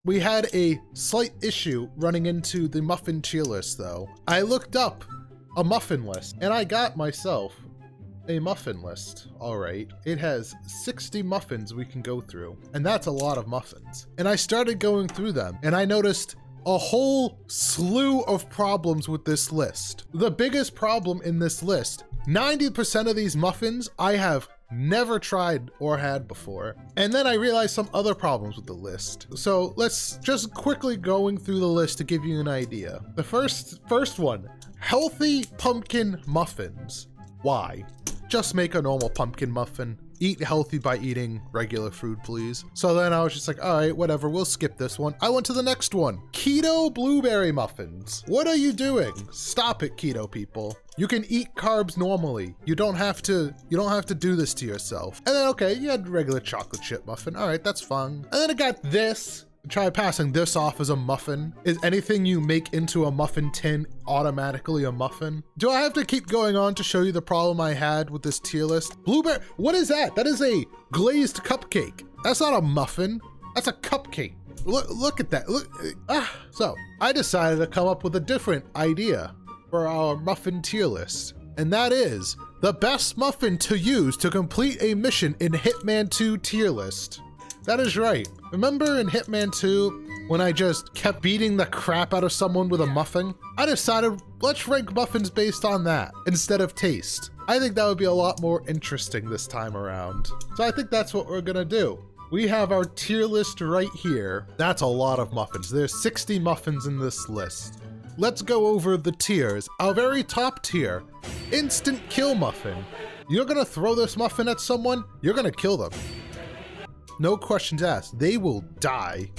We had a slight issue running into the muffin tier list though. I looked up a muffin list and I got myself a muffin list. All right, it has 60 muffins we can go through, and that's a lot of muffins. And I started going through them and I noticed a whole slew of problems with this list. The biggest problem in this list, 90% of these muffins I have never tried or had before. And then I realized some other problems with the list. So let's just quickly going through the list to give you an idea. The first one, healthy pumpkin muffins. Why? Just make a normal pumpkin muffin. Eat healthy by eating regular food, please. So then I was just like, all right, whatever, we'll skip this one. I went to the next one. Keto blueberry muffins. What are you doing? Stop it, keto people. You can eat carbs normally. You don't have to do this to yourself. And then, okay, you had regular chocolate chip muffin. All right, that's fun. And then I got this. Try passing this off as a muffin. Is anything you make into a muffin tin automatically a muffin? Do I have to keep going on to show you the problem I had with this tier list? Blueberry, what is that? That is a glazed cupcake. That's not a muffin, that's a cupcake. Look at that, So I decided to come up with a different idea for our muffin tier list. And that is the best muffin to use to complete a mission in Hitman 2 tier list. That is right. Remember in Hitman 2 when I just kept beating the crap out of someone with a muffin? I decided let's rank muffins based on that instead of taste. I think that would be a lot more interesting this time around. So I think that's what we're gonna do. We have our tier list right here. That's a lot of muffins. There's 60 muffins in this list. Let's go over the tiers. Our very top tier, instant kill muffin. You're gonna throw this muffin at someone, you're gonna kill them. No questions asked, they will die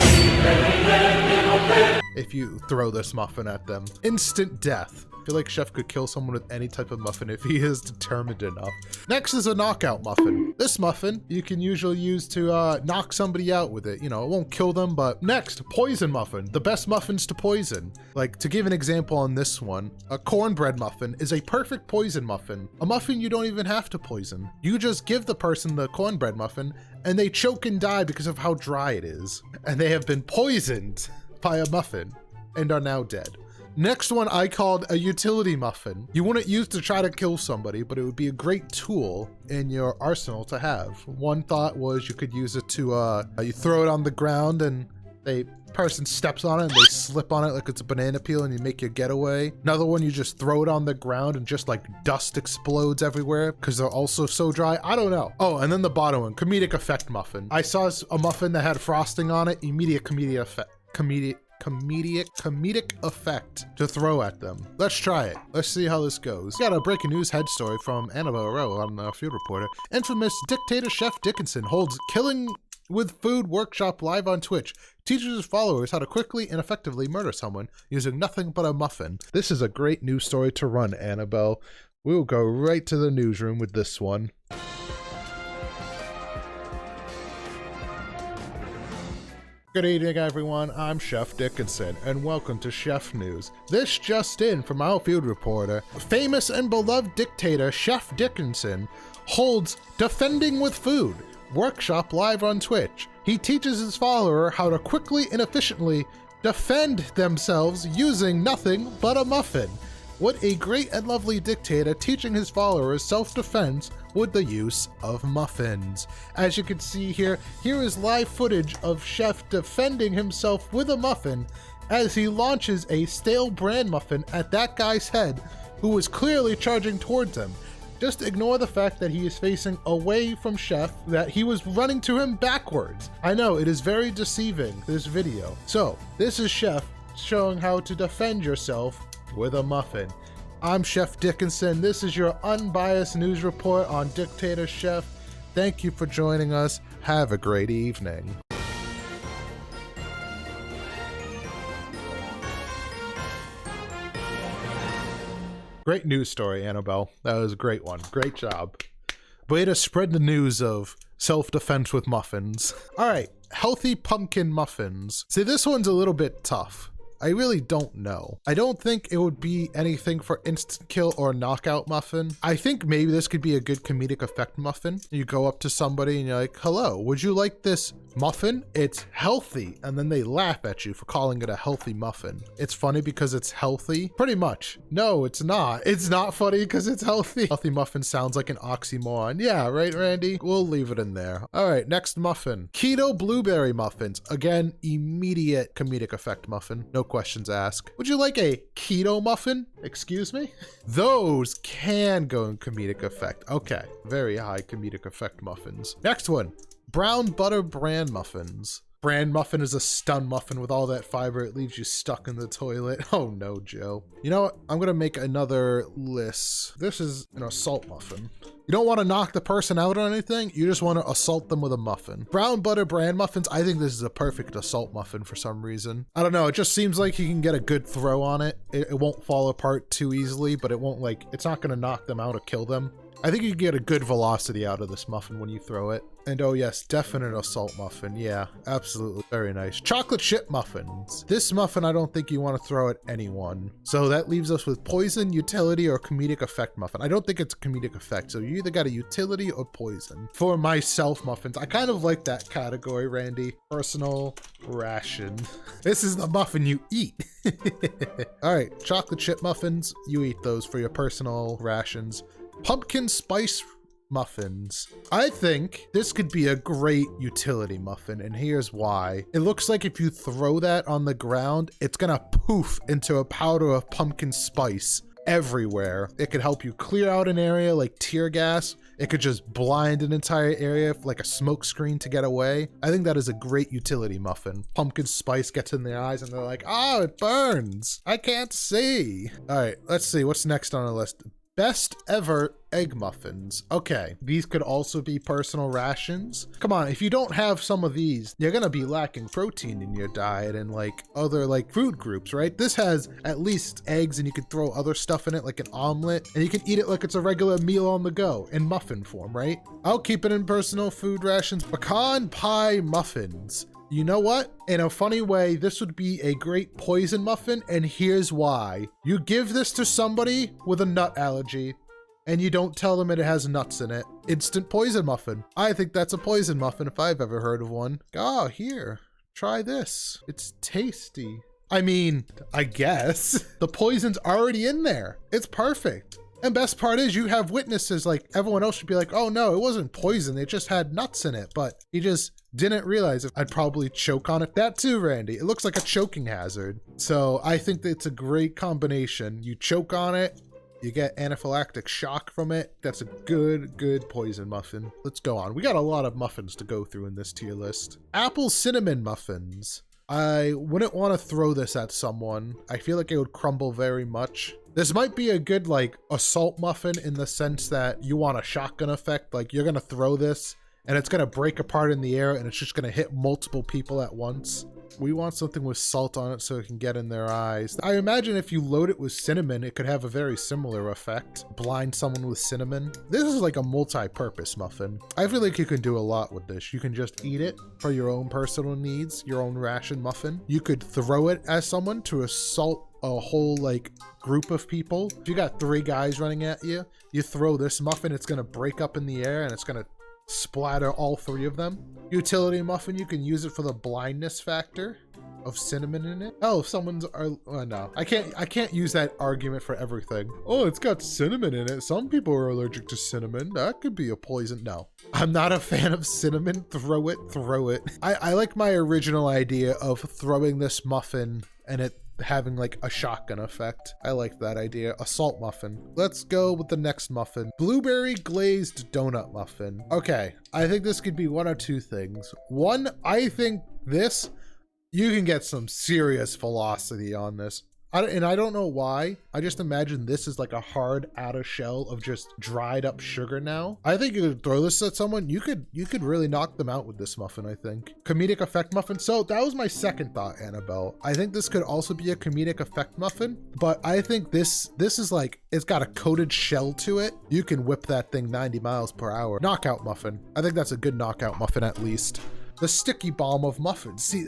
if you throw this muffin at them. Instant death. I feel like Chef could kill someone with any type of muffin if he is determined enough. Next is a knockout muffin. This muffin you can usually use to knock somebody out with it. You know, it won't kill them, but next, poison muffin. The best muffins to poison. Like, to give an example on this one, a cornbread muffin is a perfect poison muffin. A muffin you don't even have to poison. You just give the person the cornbread muffin and they choke and die because of how dry it is. And they have been poisoned by a muffin and are now dead. Next one I called a utility muffin. You wouldn't use to try to kill somebody, but it would be a great tool in your arsenal to have. One thought was you could use it to, you throw it on the ground and the person steps on it and they slip on it like it's a banana peel and you make your getaway. Another one, you just throw it on the ground and just like dust explodes everywhere because they're also so dry. I don't know. Oh, and then the bottom one, comedic effect muffin. I saw a muffin that had frosting on it, immediate comedic effect to throw at them. Let's try it. Let's see how this goes. Got a breaking news head story from Annabelle Rowe on Field Reporter. Infamous dictator Chef Dickinson holds killing with food workshop live on Twitch. Teaches his followers how to quickly and effectively murder someone using nothing but a muffin. This is a great news story to run, Annabelle. We'll go right to the newsroom with this one. Good evening, everyone. I'm Chef Dickinson, and welcome to Chef News. This just in from our field reporter. Famous and beloved dictator Chef Dickinson holds Defending with Food workshop live on Twitch. He teaches his follower how to quickly and efficiently defend themselves using nothing but a muffin. What a great and lovely dictator teaching his followers self-defense with the use of muffins. As you can see here, here is live footage of Chef defending himself with a muffin as he launches a stale bran muffin at that guy's head who is clearly charging towards him. Just ignore the fact that he is facing away from Chef, that he was running to him backwards. I know, it is very deceiving, this video. So, this is Chef showing how to defend yourself with a muffin. I'm Chef Dickinson. This is your unbiased news report on Dictator Chef. Thank you for joining us. Have a great evening. Great news story, Annabelle. That was a great one. Great job. Way to spread the news of self-defense with muffins. All right, healthy pumpkin muffins. See, this one's a little bit tough. I really don't know. I don't think it would be anything for instant kill or knockout muffin. I think maybe this could be a good comedic effect muffin. You go up to somebody and you're like, hello, would you like this Muffin, it's healthy, and then they laugh at you for calling it a healthy muffin. It's funny because it's healthy? Pretty much. No, it's not. It's not funny because it's healthy. Healthy muffin sounds like an oxymoron. Yeah, right, Randy? We'll leave it in there. All right, next muffin. Keto blueberry muffins. Again, immediate comedic effect muffin. No questions asked. Would you like a keto muffin? Excuse me? Those can go in comedic effect. Okay, very high comedic effect muffins. Next one. Brown butter bran muffins. Bran muffin is a stun muffin with all that fiber. It leaves you stuck in the toilet. Oh no, Joe. You know what? I'm gonna make another list. This is an assault muffin. You don't want to knock the person out or anything. You just want to assault them with a muffin. Brown butter bran muffins. I think this is a perfect assault muffin for some reason. I don't know. It just seems like you can get a good throw on it. It won't fall apart too easily, but it won't it's not gonna knock them out or kill them. I think you get a good velocity out of this muffin when you throw it. And oh yes, definite assault muffin. Yeah, absolutely. Very nice. Chocolate chip muffins. This muffin, I don't think you want to throw at anyone. So that leaves us with poison, utility, or comedic effect muffin. I don't think it's a comedic effect. So you either got a utility or poison. For myself muffins, I kind of like that category, Randy. Personal ration. This is the muffin you eat. All right, chocolate chip muffins. You eat those for your personal rations. Pumpkin spice muffins. I think this could be a great utility muffin, and here's why. It looks like if you throw that on the ground, it's gonna poof into a powder of pumpkin spice everywhere. It could help you clear out an area like tear gas. It could just blind an entire area like a smoke screen to get away. I think that is a great utility muffin. Pumpkin spice gets in their eyes and they're like, oh, it burns. I can't see. All right, let's see what's next on our list. Best ever egg muffins. Okay, these could also be personal rations. Come on, if you don't have some of these, you're gonna be lacking protein in your diet and other food groups, right? This has at least eggs and you can throw other stuff in it like an omelet and you can eat it like it's a regular meal on the go in muffin form, right? I'll keep it in personal food rations. Pecan pie muffins. You know what? In a funny way, this would be a great poison muffin, and here's why. You give this to somebody with a nut allergy, and you don't tell them it has nuts in it. Instant poison muffin. I think that's a poison muffin if I've ever heard of one. Oh, here, try this. It's tasty. I mean, I guess. The poison's already in there. It's perfect. And best part is you have witnesses, everyone else should be like, oh no, it wasn't poison, it just had nuts in it, but he just didn't realize it. I'd probably choke on it. That too, Randy. It looks like a choking hazard. So I think that it's a great combination. You choke on it, you get anaphylactic shock from it. That's a good poison muffin. Let's go on. We got a lot of muffins to go through in this tier list. Apple cinnamon muffins. I wouldn't want to throw this at someone. I feel like it would crumble very much. This might be a good assault muffin in the sense that you want a shotgun effect. You're gonna throw this and it's gonna break apart in the air and it's just gonna hit multiple people at once. We want something with salt on it so it can get in their eyes. I imagine if you load it with cinnamon, it could have a very similar effect. Blind someone with cinnamon. This is like a multi-purpose muffin. I feel like you can do a lot with this. You can just eat it for your own personal needs, your own ration muffin. You could throw it at someone to assault a whole group of people. If you got 3 guys running at you, you throw this muffin, it's gonna break up in the air and it's gonna splatter all 3 of them. Utility muffin, you can use it for the blindness factor of cinnamon in it. Oh, if someone's no. I can't use that argument for everything. Oh, it's got cinnamon in it. Some people are allergic to cinnamon. That could be a poison. No. I'm not a fan of cinnamon. Throw it. I like my original idea of throwing this muffin and it having a shotgun effect. I like that idea. Assault muffin. Let's go with the next muffin. Blueberry glazed donut muffin. Okay, I think this could be one of 2 things. One, I think you can get some serious velocity on this. And I don't know why. I just imagine this is a hard outer shell of just dried up sugar now. I think you could throw this at someone. You could really knock them out with this muffin, I think. Comedic effect muffin. So that was my second thought, Annabelle. I think this could also be a comedic effect muffin, but I think this is it's got a coated shell to it. You can whip that thing 90 miles per hour. Knockout muffin. I think that's a good knockout muffin at least. The sticky bomb of muffins. See,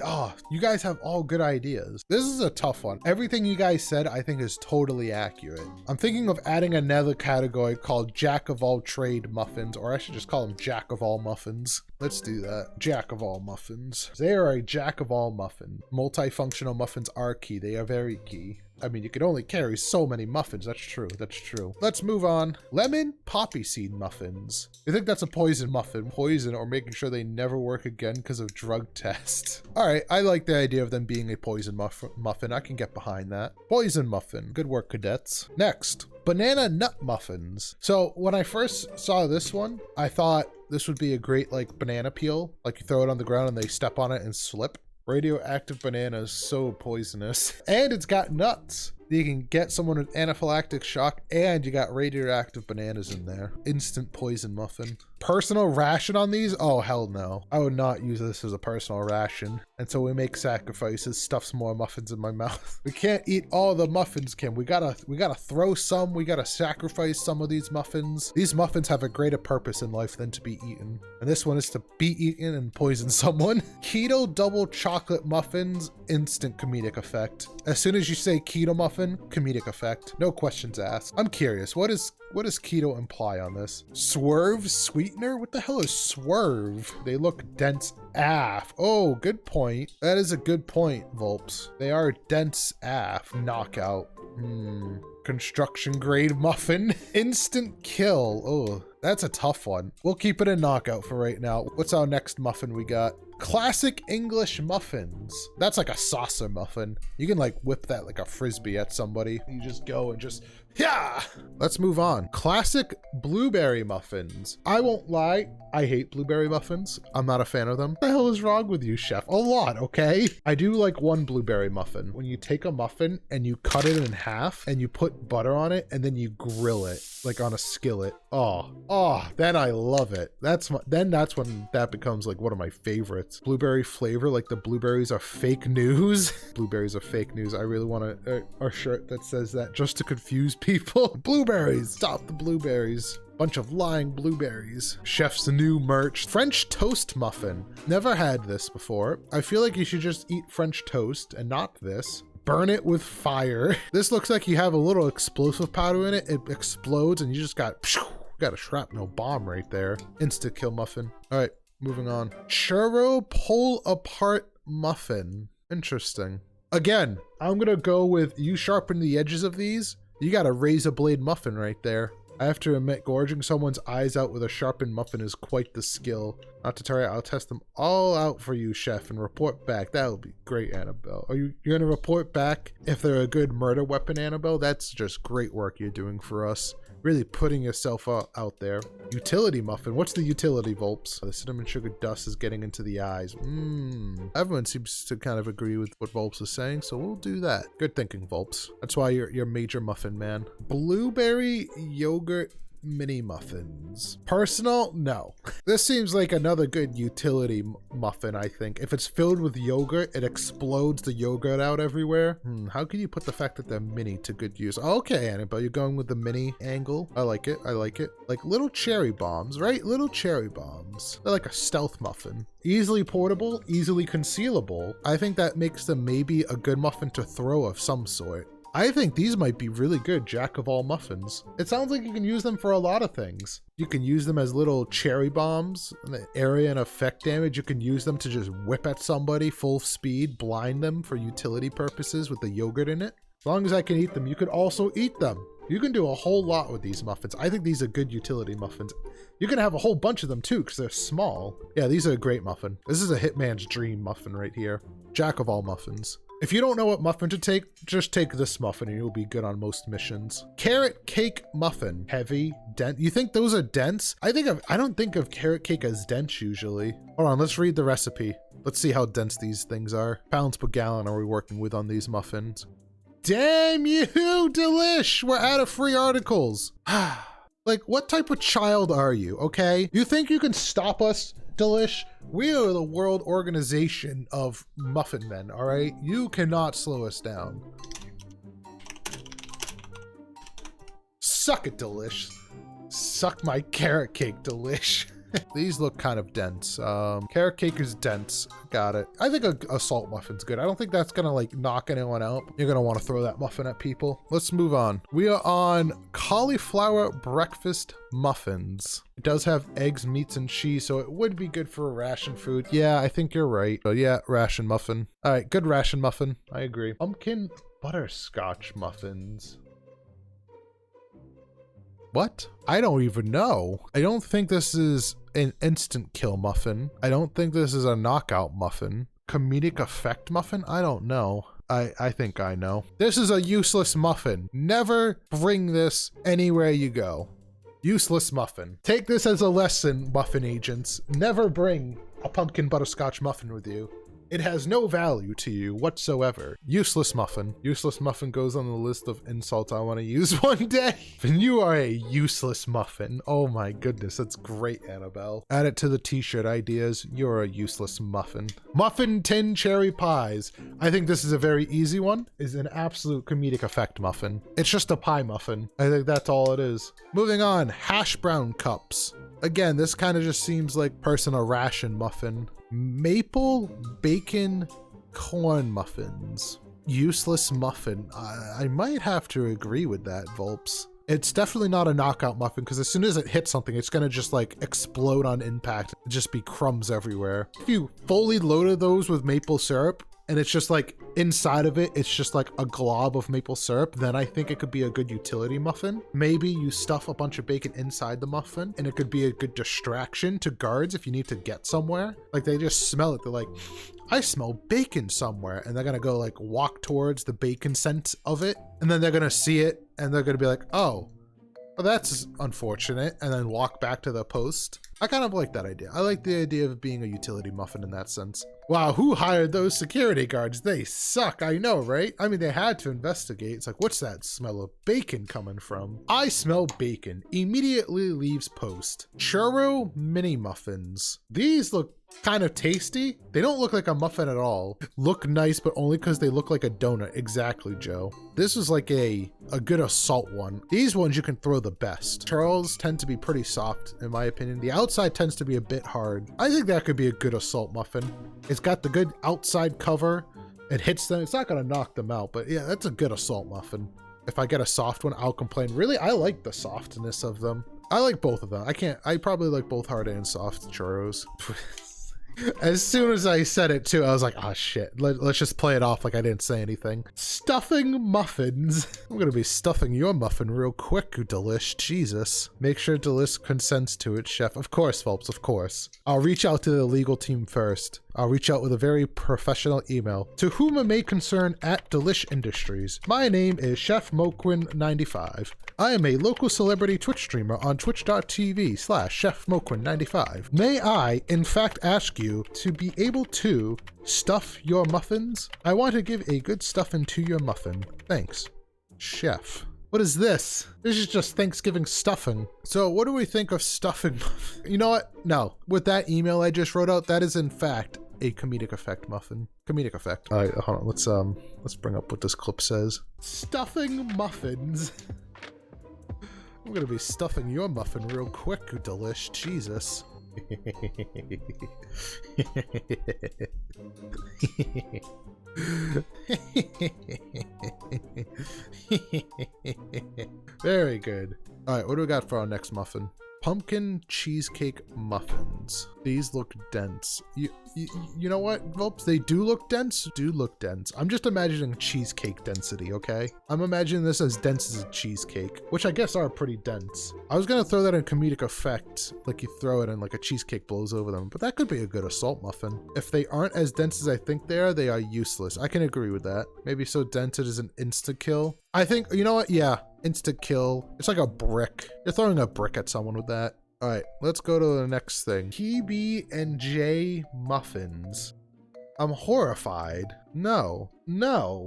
you guys have all good ideas. This is a tough one. Everything you guys said, I think is totally accurate. I'm thinking of adding another category called Jack of all trade muffins, or I should just call them Jack of all muffins. Let's do that. Jack of all muffins. They are a jack of all muffin. Multifunctional muffins are key. They are very key. I mean, you can only carry so many muffins. That's true. That's true. Let's move on. Lemon poppy seed muffins. You think that's a poison muffin? Poison or making sure they never work again because of drug test. All right. I like the idea of them being a poison muffin. I can get behind that. Poison muffin. Good work, cadets. Next, banana nut muffins. So when I first saw this one, I thought this would be a great like banana peel. Like you throw it on the ground and they step on it and slip. Radioactive banana is so poisonous. And it's got nuts. You can get someone with anaphylactic shock and you got radioactive bananas in there. Instant poison muffin. Personal ration on these? Oh, hell no. I would not use this as a personal ration. Until we make sacrifices, stuff some more muffins in my mouth. We can't eat all the muffins, Kim. We gotta throw some. We gotta sacrifice some of these muffins. These muffins have a greater purpose in life than to be eaten. And this one is to be eaten and poison someone. Keto double chocolate muffins, instant comedic effect. As soon as you say keto muffin, comedic effect. No questions asked. I'm curious, what does keto imply on this? Swerve sweetener? What the hell is swerve? They look dense AF. Oh, good point. That is a good point, Volps. They are dense AF. Knockout. Construction grade muffin. Instant kill. Oh, that's a tough one. We'll keep it a knockout for right now. What's our next muffin we got? Classic English muffins. That's like a saucer muffin. You can like whip that like a frisbee at somebody. You just go and just, yeah. Let's move on. Classic blueberry muffins. I won't lie, I hate blueberry muffins. I'm not a fan of them. What the hell is wrong with you, chef? A lot, okay? I do like one blueberry muffin. When you take a muffin and you cut it in half and you put butter on it and then you grill it like on a skillet. Oh, then I love it. That's when that becomes like one of my favorites. Blueberry flavor, like the blueberries are fake news. Blueberries are fake news. I really want a shirt that says that just to confuse people. Blueberries, stop the blueberries. Bunch of lying blueberries. Chef's new merch. French toast muffin. Never had this before. I feel like you should just eat French toast and not this. Burn it with fire. This looks like you have a little explosive powder in it. It explodes and you just got a shrapnel bomb right there. Insta kill muffin. All right, moving on. Churro pull apart muffin. Interesting. Again, I'm gonna go with you sharpen the edges of these. You got a razor blade muffin right there. I have to admit, gorging someone's eyes out with a sharpened muffin is quite the skill. Not to tell you, I'll test them all out for you, chef, and report back. That would be great, Annabelle. You're gonna report back if they're a good murder weapon, Annabelle? That's just great work you're doing for us. Really putting yourself out there. Utility muffin. What's the utility, Volps? The cinnamon sugar dust is getting into the eyes. Everyone seems to kind of agree with what Volps is saying, so we'll do that. Good thinking, Volps. That's why you're major muffin man. Blueberry yogurt mini muffins. Personal? No. This seems like another good utility muffin, I think. If it's filled with yogurt, it explodes the yogurt out everywhere. How can you put the fact that they're mini to good use? Okay, Annabelle, you're going with the mini angle. I like it. I like it. Like little cherry bombs, right? Little cherry bombs. They're like a stealth muffin. Easily portable, easily concealable. I think that makes them maybe a good muffin to throw of some sort. I think these might be really good jack of all muffins. It sounds like you can use them for a lot of things. You can use them as little cherry bombs, the area and effect damage. You can use them to just whip at somebody full speed, blind them for utility purposes with the yogurt in it. As long as I can eat them, you could also eat them. You can do a whole lot with these muffins. I think these are good utility muffins. You can have a whole bunch of them too because they're small. Yeah, these are a great muffin. This is a hitman's dream muffin right here. Jack of all muffins. If you don't know what muffin to take, just take this muffin and you'll be good on most missions. Carrot cake muffin. Heavy, dense. You think those are dense? I don't think of carrot cake as dense usually. Hold on, let's read the recipe. Let's see how dense these things are. Pounds per gallon are we working with on these muffins? Damn you, Delish! We're out of free articles. Like, what type of child are you, okay? You think you can stop us, Delish? We are the world organization of muffin men, all right? You cannot slow us down. Suck it, Delish. Suck my carrot cake, Delish. These look kind of dense. Carrot cake is dense. Got it. I think a salt muffin's good. I don't think that's gonna like knock anyone out. You're gonna want to throw that muffin at people. Let's move on. We are on cauliflower breakfast muffins. It does have eggs, meats, and cheese, so it would be good for a ration food. Yeah, I think you're right. So yeah, ration muffin. All right, good ration muffin. I agree. Pumpkin butterscotch muffins. What? I don't even know. I don't think this is an instant kill muffin. I don't think this is a knockout muffin. Comedic effect muffin? I don't know. I think I know. This is a useless muffin. Never bring this anywhere you go. Useless muffin. Take this as a lesson, muffin agents. Never bring a pumpkin butterscotch muffin with you. It has no value to you whatsoever. Useless muffin. Useless muffin goes on the list of insults I want to use one day. And you are a useless muffin. Oh my goodness, that's great, Annabelle. Add it to the t-shirt ideas. You're a useless muffin. Muffin tin cherry pies. I think this is a very easy one. Is an absolute comedic effect muffin. It's just a pie muffin. I think that's all it is. Moving on, hash brown cups. Again, this kind of just seems like personal ration muffin. Maple bacon corn muffins. Useless muffin. I might have to agree with that, Volps. It's definitely not a knockout muffin because as soon as it hits something, it's gonna just like explode on impact. Just be crumbs everywhere. If you fully loaded those with maple syrup and it's just like inside of it, it's just like a glob of maple syrup, then I think it could be a good utility muffin. Maybe you stuff a bunch of bacon inside the muffin and it could be a good distraction to guards if you need to get somewhere. Like they just smell it. They're like, I smell bacon somewhere. And they're gonna go like walk towards the bacon scent of it. And then they're gonna see it and they're gonna be like, oh, well, that's unfortunate. And then walk back to the post. I kind of like that idea. I like the idea of being a utility muffin in that sense. Wow, who hired those security guards? They suck, I know, right? I mean, they had to investigate. It's like, what's that smell of bacon coming from? I smell bacon. Immediately leaves post. Churro mini muffins. These look kind of tasty. They don't look like a muffin at all. Look nice, but only because they look like a donut. Exactly, Joe. This is like a good assault one. These ones you can throw the best. Churros tend to be pretty soft, in my opinion. The outside tends to be a bit hard. I think that could be a good assault muffin. It's got the good outside cover. It hits them. It's not going to knock them out, but yeah, that's a good assault muffin. If I get a soft one, I'll complain. Really, I like the softness of them. I like both of them. I probably like both hard and soft churros. As soon as I said it too, I was like, oh shit, let's just play it off like I didn't say anything. Stuffing muffins. I'm gonna be stuffing your muffin real quick, Delish. Jesus. Make sure Delish consents to it, chef. Of course, Phelps, of course. I'll reach out to the legal team first. I'll reach out with a very professional email. To whom it may concern at Delish Industries. My name is Chef Moquin95. I am a local celebrity Twitch streamer on twitch.tv/Chef Moquin95. May I, in fact, ask you to be able to stuff your muffins? I want to give a good stuffing to your muffin. Thanks, Chef. What is this? This is just Thanksgiving stuffing. So what do we think of stuffing? You know what? No, with that email I just wrote out, that is in fact a comedic effect muffin. Comedic effect. All right, hold on. Let's bring up what this clip says. Stuffing muffins. I'm gonna be stuffing your muffin real quick, Delish. Jesus. Very good. All right, what do we got for our next muffin? Pumpkin cheesecake muffins. These look dense. You know what, Volps? They do look dense. I'm just imagining cheesecake density, okay? I'm imagining this as dense as a cheesecake, which I guess are pretty dense. I was gonna throw that in comedic effect, like you throw it and like a cheesecake blows over them, but that could be a good assault muffin. If they aren't as dense as I think they are useless. I can agree with that. Maybe so dense it is an insta kill. I think, you know what? Yeah, insta kill. It's like a brick. You're throwing a brick at someone with that. All right, let's go to the next thing. PB&J muffins. I'm horrified. No.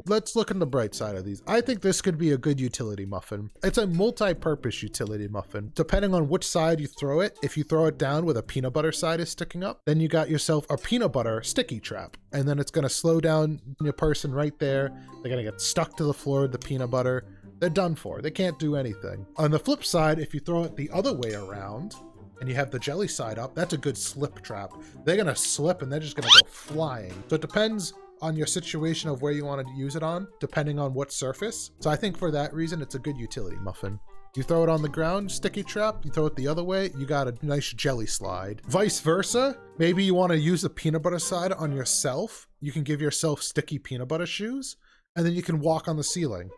Let's look on the bright side of these. I think this could be a good utility muffin. It's a multi-purpose utility muffin. Depending on which side you throw it, if you throw it down where the peanut butter side is sticking up, then you got yourself a peanut butter sticky trap. And then it's gonna slow down your person right there. They're gonna get stuck to the floor with the peanut butter. They're done for. They can't do anything. On the flip side, if you throw it the other way around, and you have the jelly side up, that's a good slip trap. They're gonna slip and they're just gonna go flying. So it depends on your situation of where you want to use it on, depending on what surface. So I think for that reason, it's a good utility muffin. You throw it on the ground, sticky trap, you throw it the other way, you got a nice jelly slide. Vice versa, maybe you want to use the peanut butter side on yourself. You can give yourself sticky peanut butter shoes, and then you can walk on the ceiling.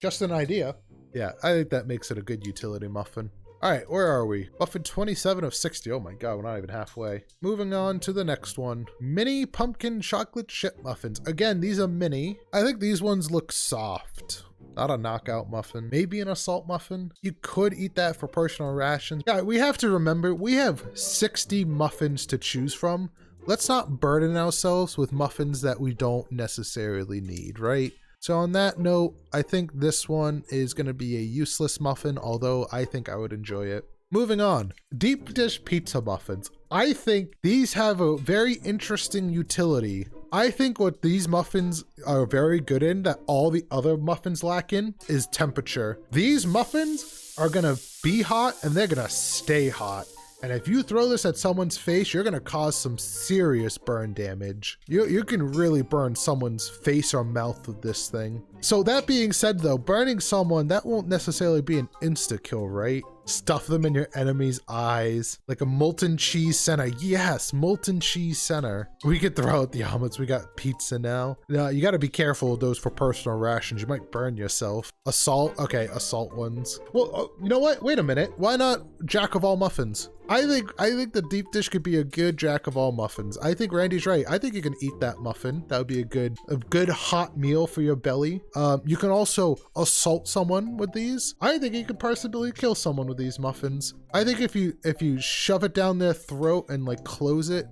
Just an idea. Yeah, I think that makes it a good utility muffin. All right, where are we? Muffin 27 of 60. Oh my God, we're not even halfway. Moving on to the next one. Mini pumpkin chocolate chip muffins. Again, these are mini. I think these ones look soft. Not a knockout muffin. Maybe an assault muffin. You could eat that for personal rations. Yeah, we have to remember, we have 60 muffins to choose from. Let's not burden ourselves with muffins that we don't necessarily need, right? So on that note, I think this one is going to be a useless muffin, although I think I would enjoy it. Moving on, deep dish pizza muffins. I think these have a very interesting utility. I think what these muffins are very good in that all the other muffins lack in is temperature. These muffins are going to be hot and they're going to stay hot. And if you throw this at someone's face, you're gonna cause some serious burn damage. You can really burn someone's face or mouth with this thing. So that being said though, burning someone, that won't necessarily be an insta-kill, right? Stuff them in your enemy's eyes. Like a molten cheese center. Yes, molten cheese center. We could throw out the omelets. We got pizza now. Now, you gotta be careful with those for personal rations. You might burn yourself. Assault, okay, assault ones. Well, you know what? Wait a minute. Why not jack of all muffins? I think the deep dish could be a good jack of all muffins. I think Randy's right. I think you can eat that muffin. That would be a good hot meal for your belly. You can also assault someone with these. I think you could personally kill someone with these muffins. I think if you shove it down their throat and like close it,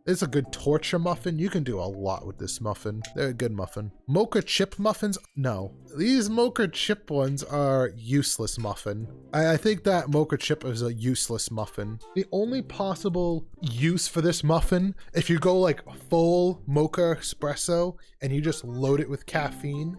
it's a good torture muffin. You can do a lot with this muffin. They're a good muffin. Mocha chip muffins? No. These mocha chip ones are useless muffin. I think that mocha chip is a useless muffin. The only possible use for this muffin, if you go like full mocha espresso and you just load it with caffeine,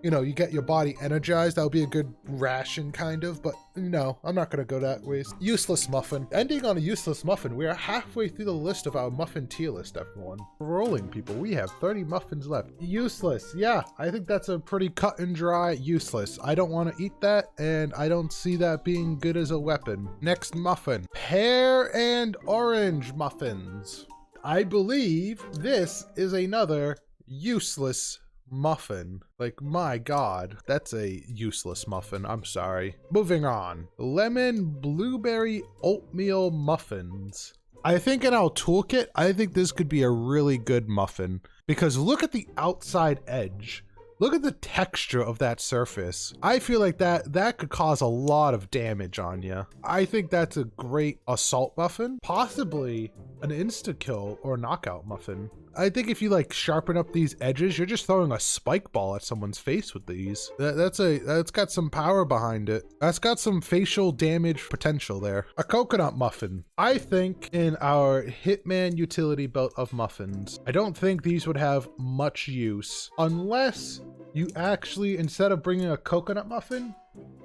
you know, you get your body energized. That would be a good ration kind of, but no, I'm not gonna go that way. Useless muffin. Ending on a useless muffin, we are halfway through the list of our muffin tier list, everyone. Rolling, people, we have 30 muffins left. Useless, yeah, I think that's a pretty cut and dry useless. I don't wanna eat that, and I don't see that being good as a weapon. Next muffin, pear and orange muffins. I believe this is another useless muffin. Like, my God, that's a useless muffin. I'm sorry. Moving on. Lemon blueberry oatmeal muffins. I think in our toolkit, I think this could be a really good muffin because look at the outside edge. Look at the texture of that surface. I feel like that could cause a lot of damage on you. I think that's a great assault muffin, possibly an insta-kill or knockout muffin. I think if you like sharpen up these edges, you're just throwing a spike ball at someone's face with these. That's got some power behind it. That's got some facial damage potential there. A coconut muffin. I think in our Hitman utility belt of muffins, I don't think these would have much use unless you actually, instead of bringing a coconut muffin,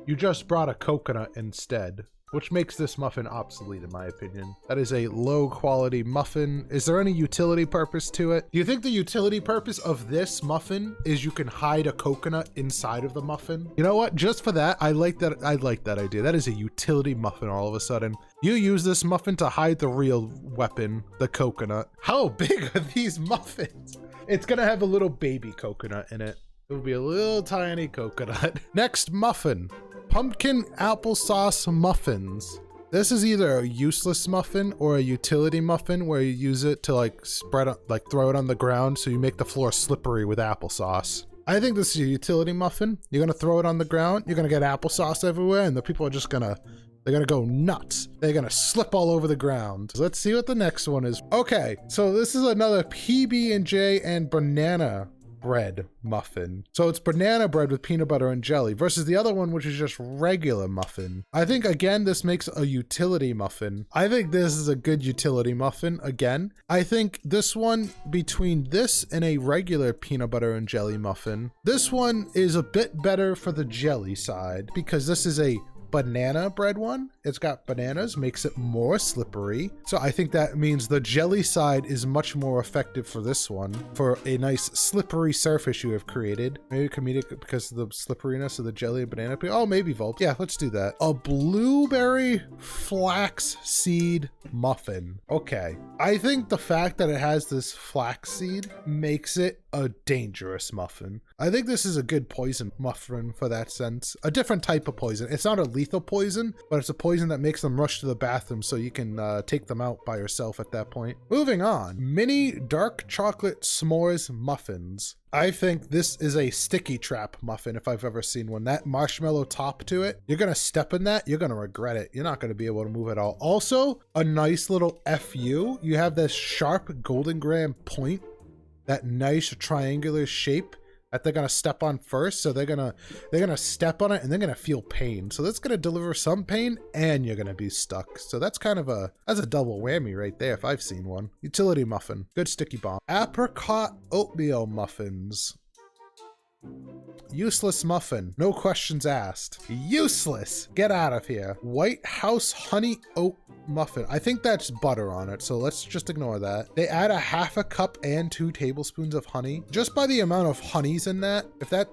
you just brought a coconut instead, which makes this muffin obsolete in my opinion. That is a low quality muffin. Is there any utility purpose to it? Do you think the utility purpose of this muffin is you can hide a coconut inside of the muffin? You know what? Just for that, I like that idea. That is a utility muffin all of a sudden. You use this muffin to hide the real weapon, the coconut. How big are these muffins? It's gonna have a little baby coconut in it. It will be a little tiny coconut. Next muffin. Pumpkin applesauce muffins. This is either a useless muffin or a utility muffin where you use it to like throw it on the ground so you make the floor slippery with applesauce. I think this is a utility muffin. You're gonna throw it on the ground, you're gonna get applesauce everywhere, and the people are just they're gonna go nuts. They're gonna slip all over the ground. Let's see what the next one is. Okay, so this is another PB&J and banana bread muffin. So it's banana bread with peanut butter and jelly versus the other one, which is just regular muffin. I think again, this makes a utility muffin. I think this is a good utility muffin again. I think this one between this and a regular peanut butter and jelly muffin, this one is a bit better for the jelly side because this is a banana bread one It's got bananas, makes it more slippery. So I think that means the jelly side is much more effective for this one, for a nice slippery surface you have created. Maybe comedic because of the slipperiness of the jelly and banana peel. Oh, maybe Volp. Yeah, let's do that. A blueberry flax seed muffin. Okay. I think the fact that it has this flax seed makes it a dangerous muffin. I think this is a good poison muffin for that sense. A different type of poison. It's not a lethal poison, but it's a poison that makes them rush to the bathroom so you can take them out by yourself at that point. Moving on. Mini dark chocolate s'mores muffins. I think this is a sticky trap muffin if I've ever seen one. That marshmallow top to it, you're gonna step in that, you're gonna regret it. You're not gonna be able to move at all. Also, a nice little FU. You have this sharp golden graham point, that nice triangular shape that they're gonna step on first. So they're gonna step on it and they're gonna feel pain. So that's gonna deliver some pain and you're gonna be stuck. So that's kind of that's a double whammy right there if I've seen one. Utility muffin, good sticky bomb. Apricot oatmeal muffins. Useless muffin, no questions asked. Useless, get out of here. White House honey oat muffin. I think that's butter on it, so let's just ignore that. They add a half a cup and 2 tablespoons of honey. Just by the amount of honeys in that,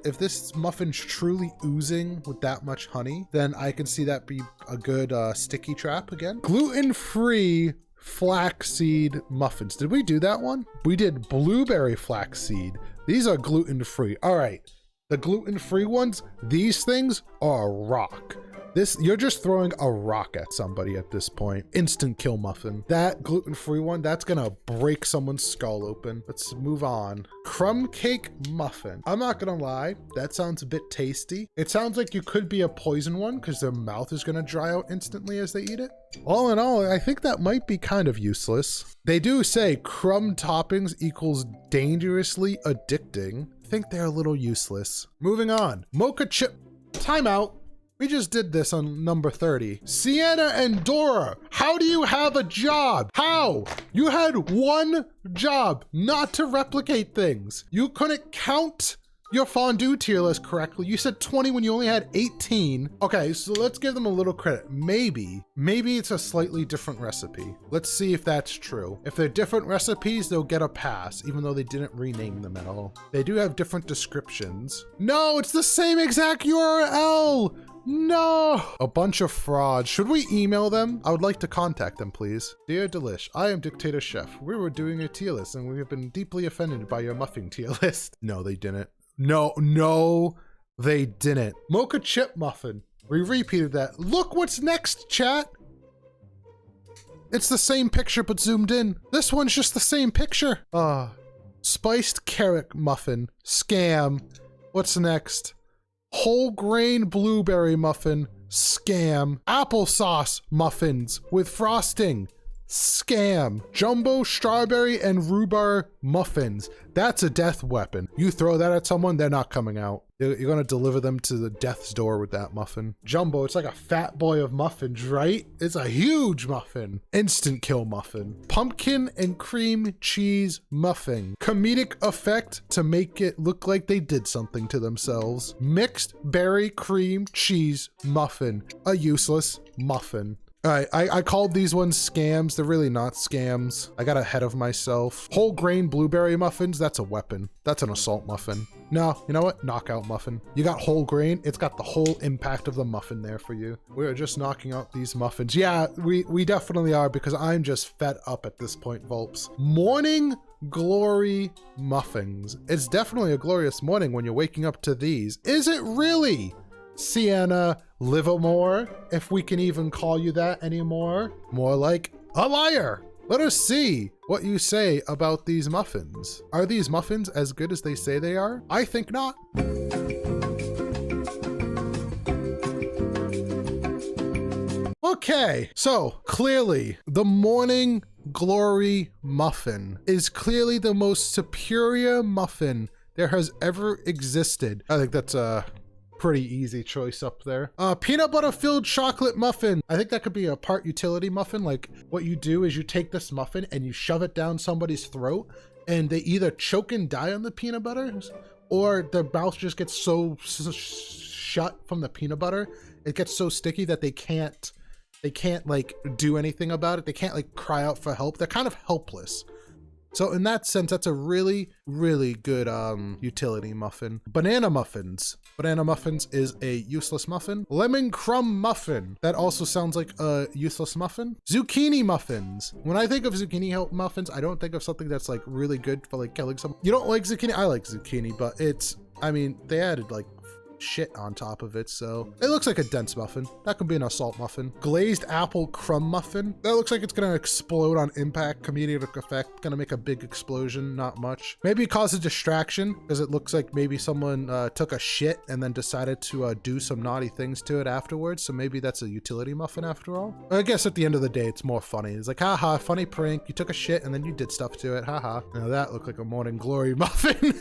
if this muffin's truly oozing with that much honey, then I can see that be a good sticky trap again. Gluten-free flaxseed muffins. Did we do that one? We did blueberry flaxseed. These are gluten-free. All right, the gluten-free ones, these things are a rock. You're just throwing a rock at somebody at this point. Instant kill muffin. That gluten-free one, that's gonna break someone's skull open. Let's move on. Crumb cake muffin. I'm not gonna lie, that sounds a bit tasty. It sounds like you could be a poison one because their mouth is gonna dry out instantly as they eat it. All in all, I think that might be kind of useless. They do say crumb toppings equals dangerously addicting. I think they're a little useless. Moving on. Mocha chip. Timeout. We just did this on number 30. Sienna and Dora, how do you have a job? How? You had one job, not to replicate things. You couldn't count your fondue tier list correctly. You said 20 when you only had 18. Okay, so let's give them a little credit. Maybe it's a slightly different recipe. Let's see if that's true. If they're different recipes, they'll get a pass, even though they didn't rename them at all. They do have different descriptions. No, it's the same exact URL. No! A bunch of frauds. Should we email them? I would like to contact them, please. Dear Delish, I am Dictator Chef. We were doing a tier list and we have been deeply offended by your muffin tier list. No, they didn't. No, they didn't. Mocha chip muffin. We repeated that. Look what's next, chat. It's the same picture but zoomed in. This one's just the same picture. Spiced carrot muffin. Scam. What's next? Whole grain blueberry muffin. Scam. Applesauce muffins with frosting. Scam. Jumbo strawberry and rhubarb muffins. That's a death weapon. You throw that at someone, they're not coming out. You're gonna deliver them to the death's door with that muffin. Jumbo, it's like a fat boy of muffins, right? It's a huge muffin. Instant kill muffin. Pumpkin and cream cheese muffin. Comedic effect to make it look like they did something to themselves. Mixed berry cream cheese muffin. A useless muffin. All right, I called these ones scams. They're really not scams. I got ahead of myself. Whole grain blueberry muffins, that's a weapon. That's an assault muffin. No, you know what? Knockout muffin. You got whole grain, it's got the whole impact of the muffin there for you. We're just knocking out these muffins. Yeah, we definitely are because I'm just fed up at this point, Volps. Morning glory muffins. It's definitely a glorious morning when you're waking up to these. Is it really? Sienna Livermore, if we can even call you that anymore. More like a liar. Let us see what you say about these muffins. Are these muffins as good as they say they are? I think not. Okay, so clearly the morning glory muffin is clearly the most superior muffin there has ever existed. I think that's a pretty easy choice up there. Peanut butter filled chocolate muffin. I think that could be a part utility muffin. Like what you do is you take this muffin and you shove it down somebody's throat and they either choke and die on the peanut butter or their mouth just gets so shut from the peanut butter. It gets so sticky that they can't They can't like do anything about it. They can't like cry out for help. They're kind of helpless. So in that sense, that's a really, really good utility muffin. Banana muffins. Banana muffins is a useless muffin. Lemon crumb muffin. That also sounds like a useless muffin. Zucchini muffins. When I think of zucchini muffins, I don't think of something that's like really good for like killing someone. You don't like zucchini? I like zucchini, but it's, I mean, they added like shit on top of it, so it looks like a dense muffin. That could be an assault muffin. Glazed apple crumb muffin. That looks like it's gonna explode on impact. Comedic effect, gonna make a big explosion, not much. Maybe cause a distraction because it looks like maybe someone took a shit and then decided to do some naughty things to it afterwards, so maybe that's a utility muffin after all. I guess at the end of the day it's more funny. It's like, haha, funny prank, you took a shit and then you did stuff to it, haha. Now that looked like a morning glory muffin.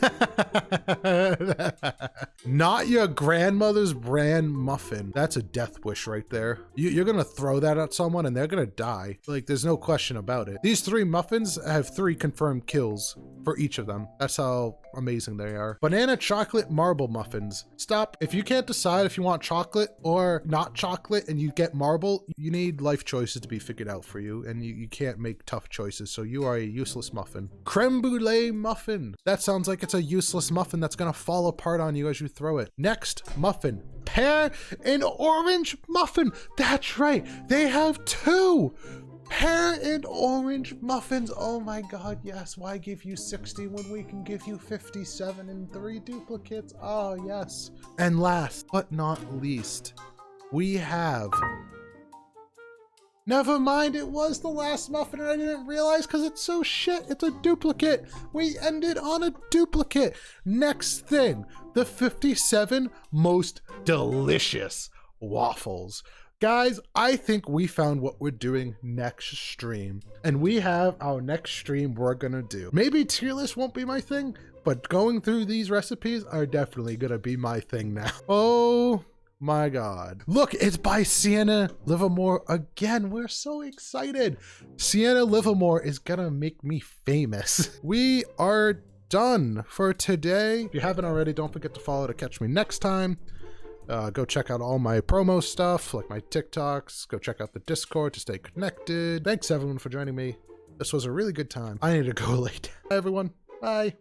Not your grandmother's brand muffin. That's a death wish right there. You're gonna throw that at someone and they're gonna die. Like, there's no question about it. These 3 muffins have 3 confirmed kills for each of them. That's how amazing they are. Banana chocolate marble muffins. Stop. If you can't decide if you want chocolate or not chocolate and you get marble, you need life choices to be figured out for you, and you can't make tough choices, so you are a useless muffin. Creme brulee muffin. That sounds like it's a useless muffin that's gonna fall apart on you as you throw it. Next muffin. Pear and orange muffin. That's right. They have 2. Pear and orange muffins. Oh my god, yes. Why give you 60 when we can give you 57 and 3 duplicates? Oh, yes. And last but not least, we have... Never mind, it was the last muffin and I didn't realize because it's so shit. It's a duplicate. We ended on a duplicate. Next thing, the 57 most delicious waffles. Guys, I think we found what we're doing next stream. And we have our next stream we're gonna do. Maybe tier list won't be my thing, but going through these recipes are definitely gonna be my thing now. Oh my god. Look, it's by Sienna Livermore again. We're so excited. Sienna Livermore is gonna make me famous. We are done for today. If you haven't already, don't forget to follow to catch me next time. Go check out all my promo stuff, like my TikToks. Go check out the Discord to stay connected. Thanks everyone for joining me. This was a really good time. I need to go late. Bye everyone. Bye.